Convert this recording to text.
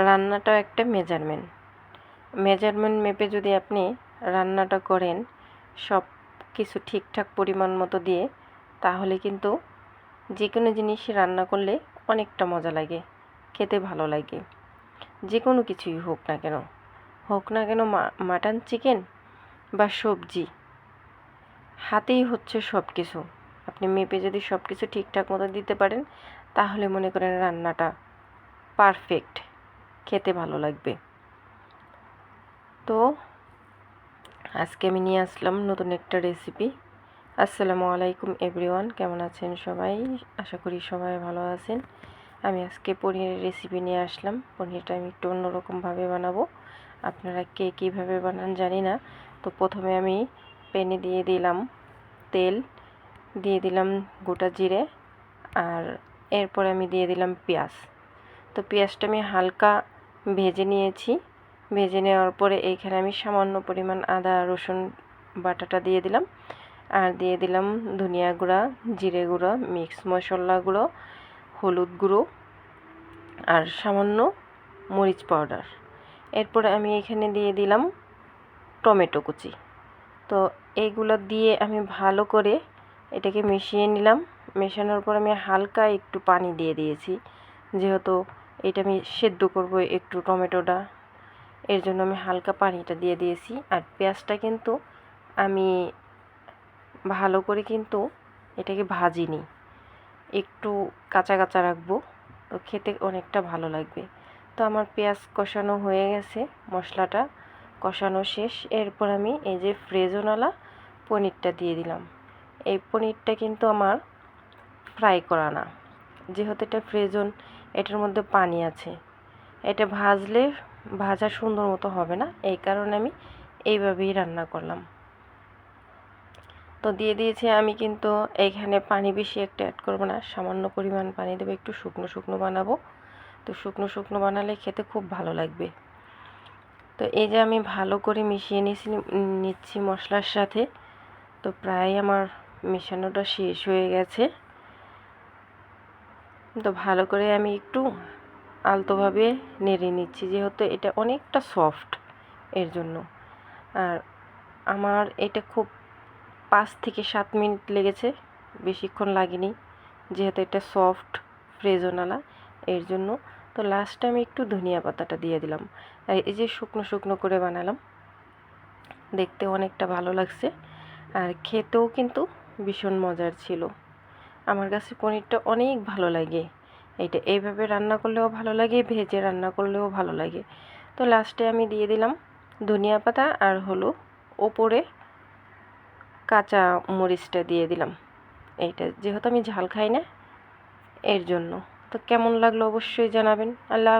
রান্নাটাও একটা মেজারমেন্ট মেপে যদি আপনি রান্নাটা করেন সব কিছু ঠিকঠাক পরিমাণ মতো দিয়ে, তাহলে কিন্তু যে কোনো জিনিস রান্না করলে অনেকটা মজা লাগে, খেতে ভালো লাগে। যে কোনো কিছুই হোক না কেন মাটন, চিকেন বা সবজি, হাতেই হচ্ছে সব কিছু। আপনি মেপে যদি সব কিছু ঠিকঠাক মতো দিতে পারেন, তাহলে মনে করেন রান্নাটা পারফেক্ট, খেতে ভালো লাগবে। তো আজকে আমি নিয়ে আসলাম নতুন একটা রেসিপি। আসসালামু আলাইকুম এভরিওয়ান, কেমন আছেন সবাই? আশা করি সবাই ভালো আছেন। আমি আজকে পনিরের রেসিপি নিয়ে আসলাম। পনিরটা আমি একটু অন্যরকমভাবে বানাবো। আপনারা কে কীভাবে বানান জানি না। তো প্রথমে আমি প্যানে দিয়ে দিলাম তেল, দিয়ে দিলাম গোটা জিরে, আর এরপরে আমি দিয়ে দিলাম পেঁয়াজ। তো পেঁয়াজটা আমি হালকা ভেজে নিয়েছি। ভেজে নেওয়ার পরে এইখানে আমি সামান্য পরিমাণ আদা রসুন বাটাটা দিয়ে দিলাম, আর দিয়ে দিলাম ধনিয়া গুঁড়া, জিরে গুঁড়ো, মিক্স মশলা গুঁড়ো, হলুদ গুঁড়ো আর সামান্য মরিচ পাউডার। এরপরে আমি এখানে দিয়ে দিলাম টমেটো কুচি। তো এইগুলো দিয়ে আমি ভালো করে এটাকে মিশিয়ে নিলাম। মেশানোর পর আমি হালকা একটু পানি দিয়ে দিয়েছি, যেহেতু এটা আমি সেদ্ধ করব একটু টমেটোটা, এর জন্য আমি হালকা পানিটা দিয়ে দিয়েছি। আর পেঁয়াজটা কিন্তু আমি ভালো করে এটাকে ভাজিনি, একটু কাঁচা কাঁচা রাখবো, তো খেতে অনেকটা ভালো লাগবে। তো আমার পেঁয়াজ কষানো হয়ে গেছে, মশলাটা কষানো শেষ। এরপর আমি এই যে ফ্রোজেনওয়ালা পনিরটা দিয়ে দিলাম। এই পনিরটা কিন্তু আমার ফ্রাই করা না, যেহেতু এটা ফ্রোজেন, এটার মধ্যে পানি আছে, এটা ভাজা সুন্দর মতো হবে না, এই কারণে আমি এইভাবেই রান্না করলাম। তো দিয়ে দিয়েছি আমি কিন্তু এইখানে পানি বেশি একটা অ্যাড করব না, সামান্য পরিমাণ পানি দেবো, একটু শুকনো শুকনো বানাবো। তো শুকনো শুকনো বানালে খেতে খুব ভালো লাগবে। তো এই যে আমি ভালো করে মিশিয়ে নিচ্ছি মশলার সাথে। তো প্রায় আমার মেশানোটা শেষ হয়ে গেছে। তো ভালো করে আমি একটু আলতোভাবে নেড়ে নিচ্ছি, যেহেতু এটা অনেকটা সফট, এর জন্য। আর আমার এটা খুব 5 থেকে 7 মিনিট লেগেছে, বেশিক্ষণ লাগেনি, যেহেতু এটা সফট ফ্রোজেনওয়ালা, এর জন্য। তো লাস্টে আমি একটু ধনিয়া পাতাটা দিয়ে দিলাম। আর এই যে শুকনো শুকনো করে বানালাম, দেখতে অনেকটা ভালো লাগছে, আর খেতেও কিন্তু ভীষণ মজার ছিল। আমার কাছে পনিরটা অনেক ভালো লাগে। এইটা এইভাবে রান্না করলেও ভালো লাগে, ভেজে রান্না করলেও ভালো লাগে। তো লাস্টে আমি দিয়ে দিলাম ধনিয়া পাতা, আর হলো ওপরে কাঁচা মরিচটা দিয়ে দিলাম। এইটা যেহেতু আমি ঝাল খাই না, এর জন্য। তো কেমন লাগলো অবশ্যই জানাবেন। আল্লাহ।